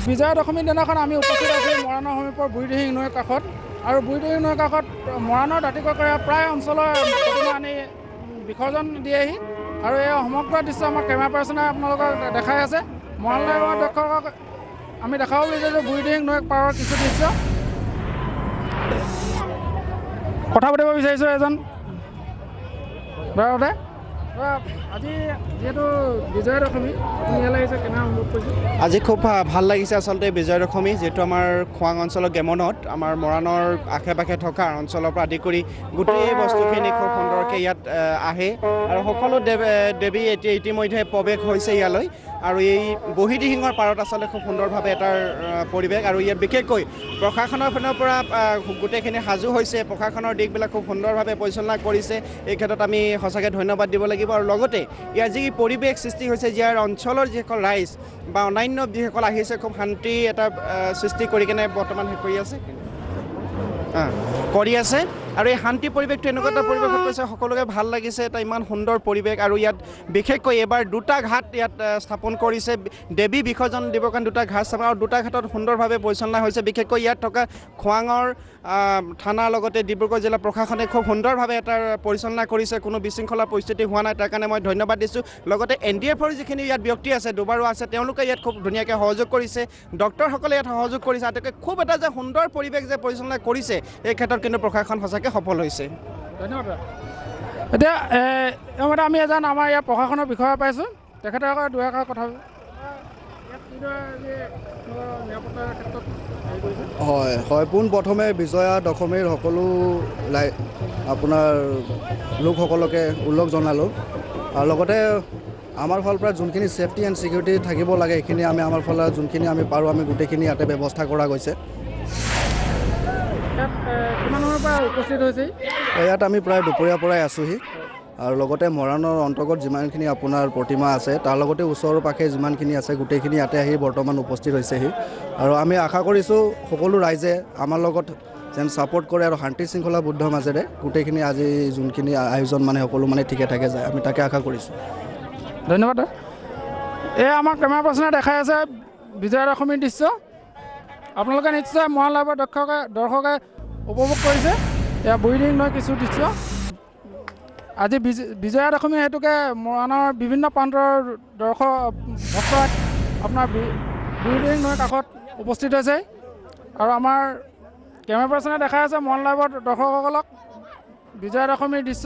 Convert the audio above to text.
বিজয়া দশমীৰ দিনাখন আমি উপস্থিত আছোঁ মৰাণৰ সমীপৰ বুঢ়ীদিহিং নৈৰ কাষত আৰু বুঢ়ীদিহিং নৈৰ কাষত মৰাণৰ দাঁতিকাষৰীয়া প্ৰায় অঞ্চলৰ প্ৰতিমা আনি বিসৰ্জন দিয়েহি আৰু এই সমগ্ৰ দৃশ্য আমাৰ কেমেৰা পাৰ্চনে আপোনালোকক দেখাই আছে। মৰাণ লাইভৰ দৰ্শকক আমি দেখাব বিচাৰিছোঁ বুঢ়ীদিহিং নৈৰ পাৰৰ কিছু দৃশ্য। কথা পাতিব বিচাৰিছোঁ এজন বাৰতে। আজি যিহেতু বিজয়া দশমী আপুনি ইয়ালৈ আহিছে, কেনেকৈ অনুভৱ কৰিছে? আজি খুব ভাল লাগিছে আচলতে বিজয়া দশমী, যিহেতু আমাৰ খোৱাং অঞ্চলৰ গেমনত আমাৰ মৰাণৰ আশে পাশে থকা অঞ্চলৰ পৰা আদি কৰি গোটেই বস্তুখিনি খুব সুন্দৰকৈ ইয়াত আহে আৰু সকলো দেৱী ইতিমধ্যে প্ৰৱেশ হৈছে ইয়ালৈ। আৰু এই বুঢ়ীদিহিঙৰ পাৰত আচলতে খুব সুন্দৰভাৱে এটাৰ পৰিৱেশ আৰু ইয়াত বিশেষকৈ প্ৰশাসনৰ ফালৰ পৰা গোটেইখিনি সাজু হৈছে। প্ৰশাসনৰ দিশবিলাক খুব সুন্দৰভাৱে পৰিচালনা কৰিছে। এই ক্ষেত্ৰত আমি সঁচাকৈ ধন্যবাদ দিব লাগিব। আৰু লগতে ইয়াৰ যি পৰিৱেশ সৃষ্টি হৈছে, ইয়াৰ অঞ্চলৰ যিসকল ৰাইজ বা অন্যান্য যিসকল আহিছে খুব শান্তি এটা সৃষ্টি কৰি কেনে বৰ্তমান কৰি আছে আৰু এই শান্তি পৰিৱেশটো এনেকুৱা এটা পৰিৱেশত কৈছে সকলোকে ভাল লাগিছে। এটা ইমান সুন্দৰ পৰিৱেশ আৰু ইয়াত বিশেষকৈ এইবাৰ দুটা ঘাট ইয়াত স্থাপন কৰিছে। দেৱী বিসৰ্জন দিবৰ কাৰণে দুটা ঘাট স্থাপন আৰু দুটা ঘাটত সুন্দৰভাৱে পৰিচালনা হৈছে। বিশেষকৈ ইয়াত থকা খোৱাঙৰ থানাৰ লগতে ডিব্ৰুগড় জিলা প্ৰশাসনে খুব সুন্দৰভাৱে এটা পৰিচালনা কৰিছে। কোনো বিশৃংখলা পৰিস্থিতি হোৱা নাই, তাৰ কাৰণে মই ধন্যবাদ দিছোঁ। লগতে NDFৰ যিখিনি ইয়াত ব্যক্তি আছে, দুবাৰো আছে, তেওঁলোকে ইয়াত খুব ধুনীয়াকৈ সহযোগ কৰিছে। ডক্টৰসকলে ইয়াত সহযোগ কৰিছে। আটাইতকৈ খুব এটা যে সুন্দৰ পৰিৱেশ যে পৰিচালনা কৰিছে, এই ক্ষেত্ৰত কিন্তু প্ৰশাসন সঁচাকৈ সফল হৈছে। ধন্যবাদ। এতিয়া এইমতে আমি এজন আমাৰ ইয়াৰ প্ৰশাসনৰ বিষয়া পাইছোঁ, তেখেতৰ আকৌ দুই এষাৰ কথা নিৰাপত্তাৰ ক্ষেত্ৰত হয় পোনপ্ৰথমে বিজয়া দশমীৰ সকলো আপোনাৰ লোকসকলকে উল্লেখ জনালোঁ আৰু লগতে আমাৰ ফালৰ পৰা যোনখিনি ছেফটি এণ্ড ছিকিউৰিটি থাকিব লাগে সেইখিনি আমি আমাৰ ফালে যোনখিনি আমি পাৰোঁ আমি গোটেইখিনি ইয়াতে ব্যৱস্থা কৰা গৈছে। ইয়াত আমি প্ৰায় দুপৰীয়াৰ পৰাই আছোঁহি আৰু লগতে মৰাণৰ অন্তৰ্গত যিমানখিনি আপোনাৰ প্ৰতিমা আছে তাৰ লগতে ওচৰৰ পাশে যিমানখিনি আছে গোটেইখিনি ইয়াতে আহি বৰ্তমান উপস্থিত হৈছেহি আৰু আমি আশা কৰিছোঁ সকলো ৰাইজে আমাৰ লগত যেন ছাপোৰ্ট কৰে আৰু শান্তি শৃংখলাবদ্ধ মাজেৰে গোটেইখিনি আজি যোনখিনি আয়োজন সকলো ঠিকে থাকে যায়, আমি তাকে আশা কৰিছোঁ। ধন্যবাদ। এই আমাৰ কেমেৰা পাৰ্চনে দেখাই আছে বিজয়া দশমীৰ দৃশ্য। আপোনালোকে নিশ্চয় মৰাণ লাইভৰ দৰ্শকে উপভোগ কৰিছে। এয়া বুঢ়ীদিহিং নৈৰ কিছু দৃশ্য। আজি বিজয়া দশমী হেতুকে মৰাণৰ বিভিন্ন প্ৰান্তৰ ভক্ত আপোনাৰ বুঢ়ীদিহিং নৈৰ কাষত উপস্থিত হৈছে আৰু আমাৰ কেমেৰা পাৰ্চনে দেখাই আছে মৰাণ লাইভৰ দৰ্শকসকলক বিজয়া দশমীৰ দৃশ্য।